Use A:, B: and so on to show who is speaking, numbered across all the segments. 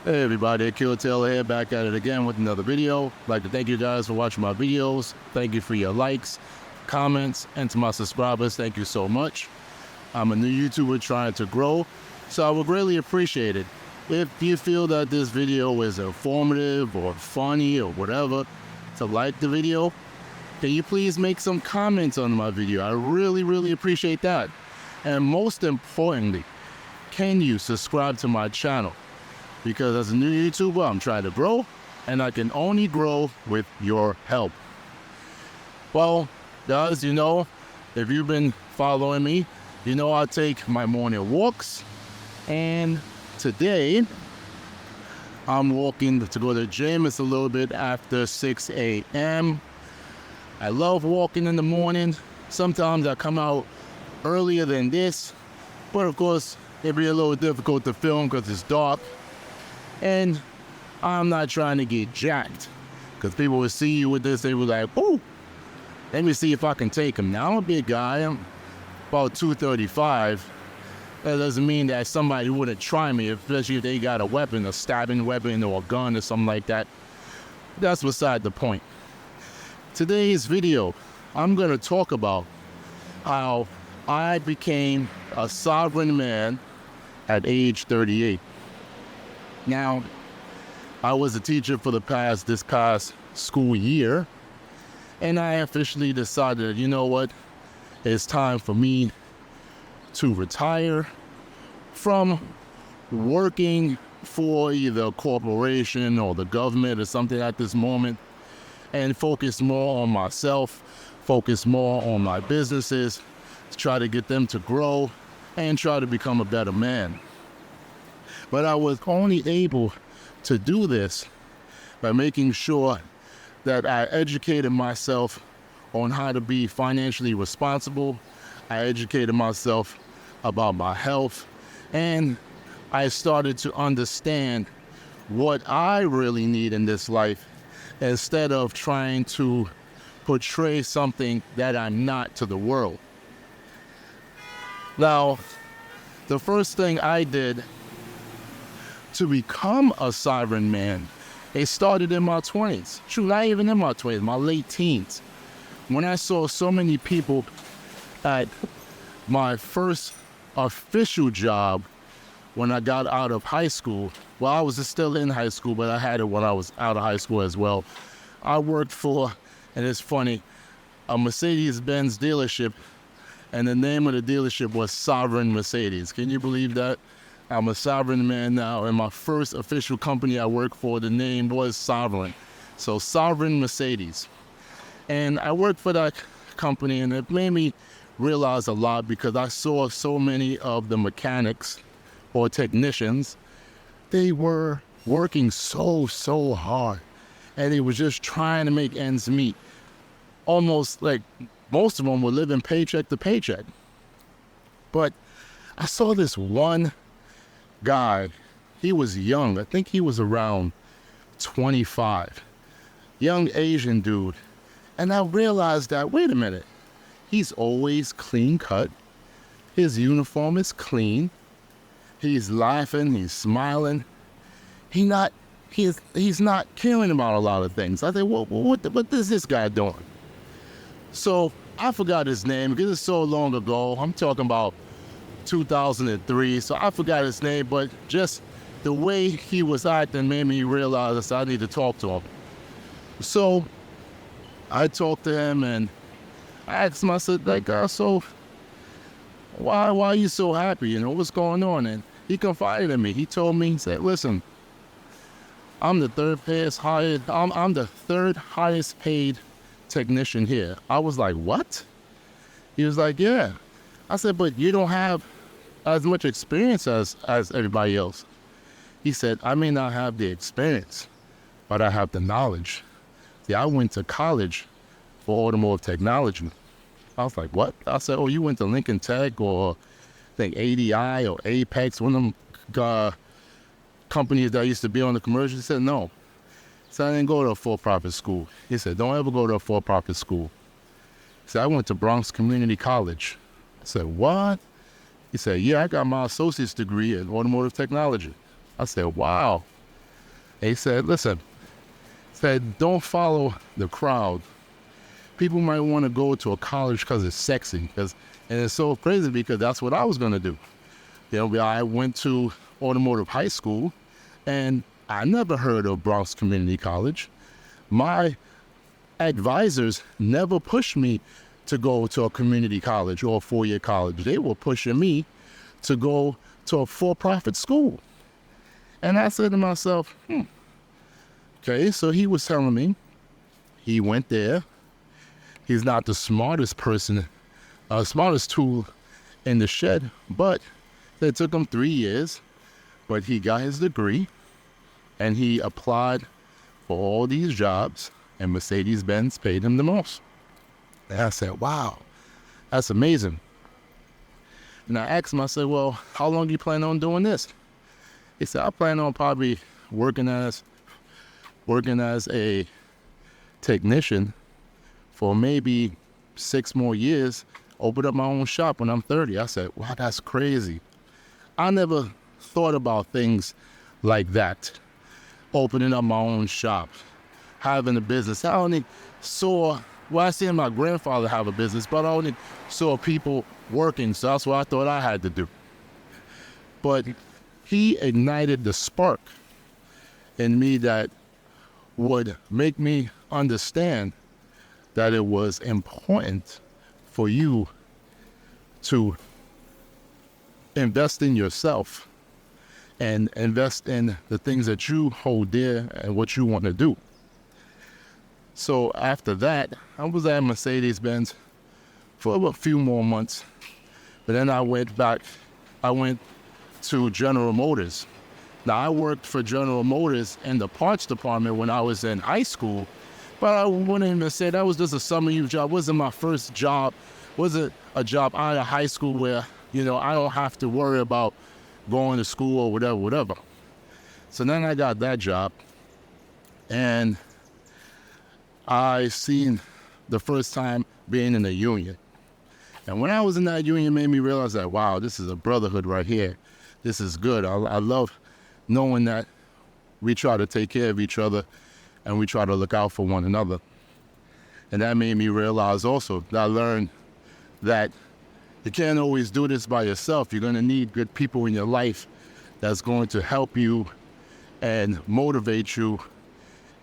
A: Hey everybody, Akil Taylor here, back at it again with another video. I'd like to thank you guys for watching my videos. Thank you for your likes, comments, and to my subscribers, thank you so much. I'm a new YouTuber trying to grow, so I would greatly appreciate it if you feel that this video is informative or funny or whatever, to like the video. Can you please make some comments on my video? I really appreciate that. And most importantly, can you subscribe to my channel? Because as a new YouTuber, I'm trying to grow, and I can only grow with your help. Well, guys, you know, if you've been following me, you know I take my morning walks, and today I'm walking to go to the gym. It's a little bit after 6 a.m. I love walking in the morning. Sometimes I come out earlier than this, but of course, it'd be a little difficult to film because it's dark. And I'm not trying to get jacked, because people will see you with this, they were like, "Ooh, let me see if I can take him." Now, I'm a big guy, I'm about 235. That doesn't mean that somebody wouldn't try me, especially if they got a weapon, a stabbing weapon or a gun or something like that. That's beside the point. Today's video, I'm going to talk about how I became a sovereign man at age 38. Now, I was a teacher for this past school year, and I officially decided, you know what, it's time for me to retire from working for either a corporation or the government or something at this moment, and focus more on myself, focus more on my businesses, to try to get them to grow and try to become a better man. But I was only able to do this by making sure that I educated myself on how to be financially responsible. I educated myself about my health, and I started to understand what I really need in this life instead of trying to portray something that I'm not to the world. Now, the first thing I did to become a sovereign man, it started in my 20s. True, not even in my 20s, my late teens. When I saw so many people at my first official job when I got out of high school. Well, I was still in high school, but I had it when I was out of high school as well. I worked for, and it's funny, a Mercedes-Benz dealership, and the name of the dealership was Sovereign Mercedes. Can you believe that? I'm a sovereign man now, and my first official company I worked for, the name was Sovereign. So Sovereign Mercedes. And I worked for that company, and it made me realize a lot because I saw so many of the mechanics or technicians, they were working so hard, and they were just trying to make ends meet. Almost like most of them were living paycheck to paycheck. But I saw this one guy, he was young. I think he was around 25. Young Asian dude. And I realized that, wait a minute, he's always clean cut. His uniform is clean. He's laughing, he's smiling. He's not caring about a lot of things. I think, what is this guy doing? So I forgot his name because it's so long ago. I'm talking about 2003, so I forgot his name, but just the way he was acting made me realize I need to talk to him. So I talked to him, and I asked him, I said, like, so why are you so happy? You know, what's going on? And he confided in me. He told me, he said, listen, I'm the third highest paid technician here. I was like, what? He was like, yeah. I said, but you don't have as much experience as everybody else. He said, I may not have the experience, but I have the knowledge. See, I went to college for automotive technology. I was like, what? I said, oh, you went to Lincoln Tech or I think ADI or Apex, one of them companies that used to be on the commercial? He said, no. So I didn't go to a for-profit school. He said, don't ever go to a for-profit school. He said, I went to Bronx Community College. I said, what? He said, yeah, I got my associate's degree in automotive technology. I said, wow. He said, listen, said, don't follow the crowd. People might want to go to a college because it's sexy. And it's so crazy because that's what I was going to do. I went to automotive high school, and I never heard of Bronx Community College. My advisors never pushed me to go to a community college or a four-year college. They were pushing me to go to a for-profit school. And I said to myself, okay, so he was telling me he went there. He's not the smartest tool in the shed, but it took him 3 years, but he got his degree and he applied for all these jobs, and Mercedes-Benz paid him the most. And I said, wow, that's amazing. And I asked him, I said, well, how long do you plan on doing this? He said, I plan on probably working as a technician for maybe 6 more years, open up my own shop when I'm 30. I said, wow, that's crazy. I never thought about things like that. Opening up my own shop, having a business. I only saw, I seen my grandfather have a business, but I only saw people working, so that's what I thought I had to do. But he ignited the spark in me that would make me understand that it was important for you to invest in yourself and invest in the things that you hold dear and what you want to do. So after that, I was at Mercedes-Benz for a few more months, but then I went to General Motors. Now, I worked for General Motors in the parts department when I was in high school, but I wouldn't even say that was just a summer youth job. It wasn't my first job. It wasn't a job out of high school where, I don't have to worry about going to school or whatever. So then I got that job, and I seen the first time being in a union. And when I was in that union, it made me realize that, wow, this is a brotherhood right here. This is good. I love knowing that we try to take care of each other and we try to look out for one another. And that made me realize also that I learned that you can't always do this by yourself. You're going to need good people in your life that's going to help you and motivate you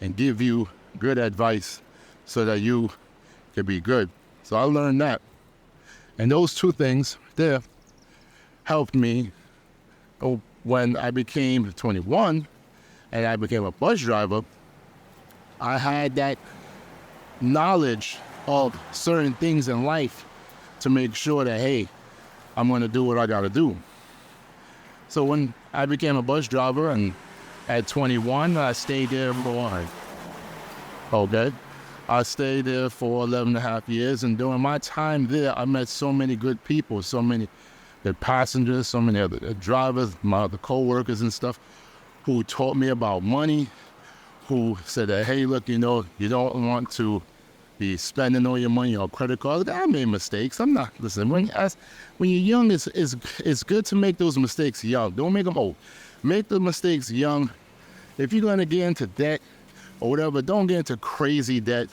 A: and give you good advice so that you can be good. So I learned that. And those two things there helped me when I became 21 and I became a bus driver. I had that knowledge of certain things in life to make sure that, hey, I'm going to do what I got to do. So when I became a bus driver and at 21, I stayed there I stayed there for 11 and a half years. And during my time there, I met so many good people, so many good passengers, so many other drivers, my other co-workers and stuff, who taught me about money, who said that, hey, look, you don't want to be spending all your money on credit cards. I made mistakes. I'm not, listen, when you're young, it's good to make those mistakes young. Don't make them old. Make the mistakes young. If you're going to get into debt or whatever, don't get into crazy debt.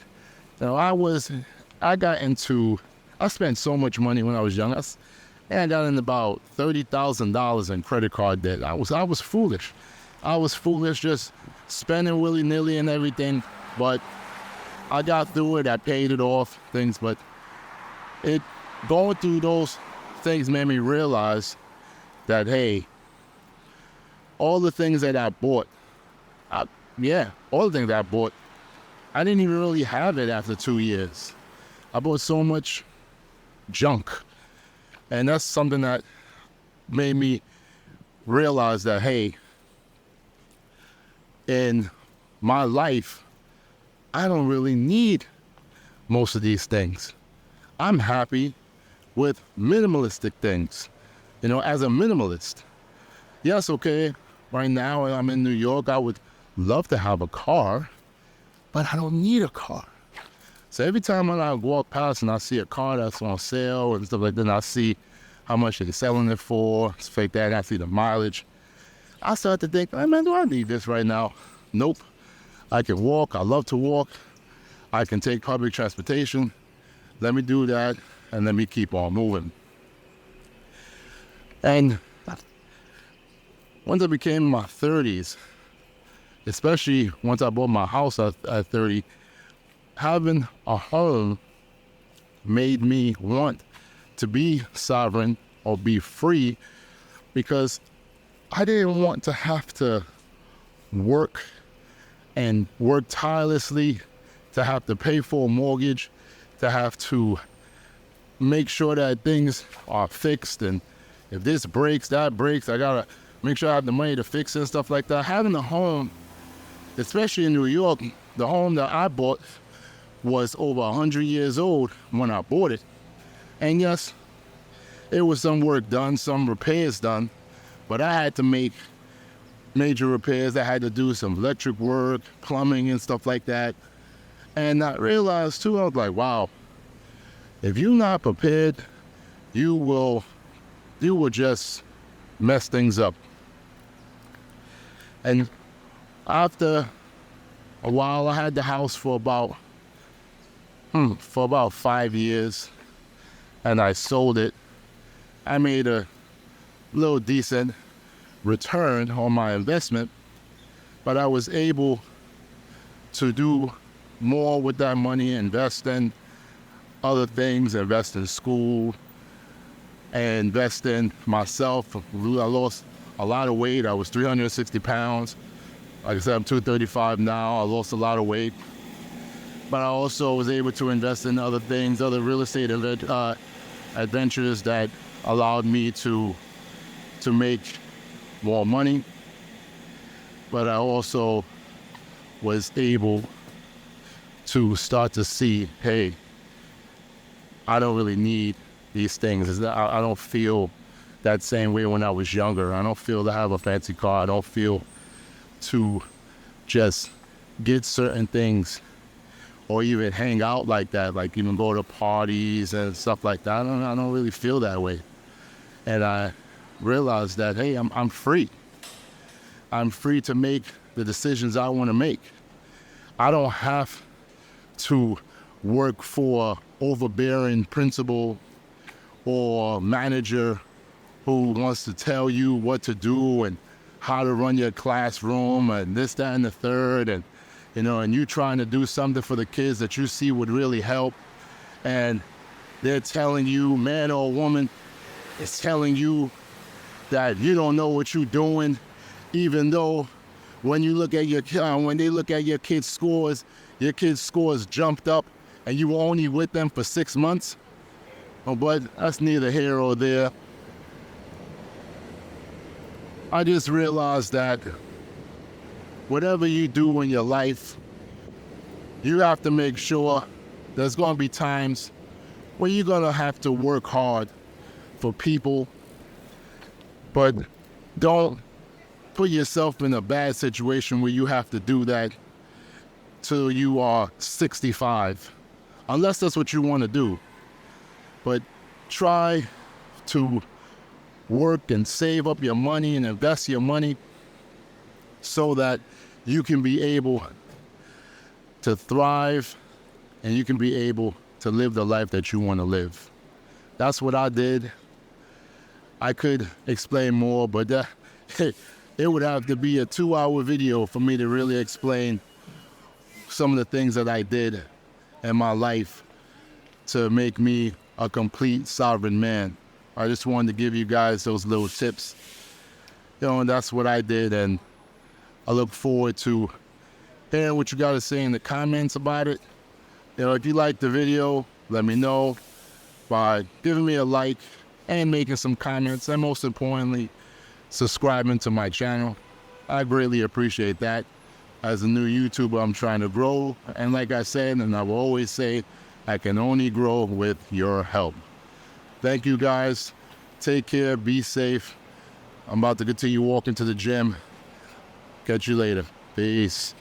A: I spent so much money when I was young. I got in about $30,000 in credit card debt. I was foolish. I was foolish just spending willy-nilly and everything, but I got through it. I paid it off, things, but going through those things made me realize that, hey, all the things that I bought, I didn't even really have it after 2 years. I bought so much junk. And that's something that made me realize that, hey, in my life, I don't really need most of these things. I'm happy with minimalistic things, as a minimalist. Yes, okay, right now I'm in New York. I would love to have a car, but I don't need a car. So every time when I walk past and I see a car that's on sale and stuff like that, and I see how much they're selling it for, stuff like that, and I see the mileage, I start to think, hey, man, do I need this right now? Nope. I can walk. I love to walk. I can take public transportation. Let me do that, and let me keep on moving. And once I became in my 30s, especially once I bought my house at 30, having a home made me want to be sovereign or be free, because I didn't want to have to work tirelessly, to have to pay for a mortgage, to have to make sure that things are fixed, and if this breaks, that breaks, I gotta make sure I have the money to fix it and stuff like that. Having a home, especially in New York, the home that I bought was over 100 years old when I bought it. And yes, it was some work done, some repairs done, but I had to make major repairs. I had to do some electric work, plumbing and stuff like that. And I realized too, I was like, wow, if you're not prepared, you will just mess things up. And after a while, I had the house for about 5 years, and I sold it. I made a little decent return on my investment, but I was able to do more with that money, invest in other things, invest in school, and invest in myself. I lost a lot of weight. I was 360 pounds. Like I said, I'm 235 now. I lost a lot of weight. But I also was able to invest in other things, other real estate adventures that allowed me to make more money. But I also was able to start to see, hey, I don't really need these things. I don't feel that same way when I was younger. I don't feel to have a fancy car. I don't feel to just get certain things or even hang out like that, like even go to parties and stuff like that. I don't really feel that way. And I realized that, hey, I'm free. I'm free to make the decisions I want to make. I don't have to work for overbearing principal or manager who wants to tell you what to do and how to run your classroom and this, that, and the third, and and you trying to do something for the kids that you see would really help, and they're telling you, man or woman, is telling you that you don't know what you're doing, even though when they look at your kids' scores jumped up, and you were only with them for 6 months. Oh, but that's neither here or there. I just realized that whatever you do in your life, you have to make sure there's going to be times where you're going to have to work hard for people, but don't put yourself in a bad situation where you have to do that till you are 65, unless that's what you want to do. But try to work and save up your money and invest your money so that you can be able to thrive and you can be able to live the life that you want to live. That's what I did. I could explain more, but it would have to be a 2-hour video for me to really explain some of the things that I did in my life to make me a complete sovereign man. I just wanted to give you guys those little tips. And that's what I did, and I look forward to hearing what you got to say in the comments about it. If you like the video, let me know by giving me a like and making some comments, and most importantly, subscribing to my channel. I greatly appreciate that. As a new YouTuber, I'm trying to grow, and like I said, and I will always say, I can only grow with your help. Thank you guys. Take care. Be safe. I'm about to continue walking to the gym. Catch you later. Peace.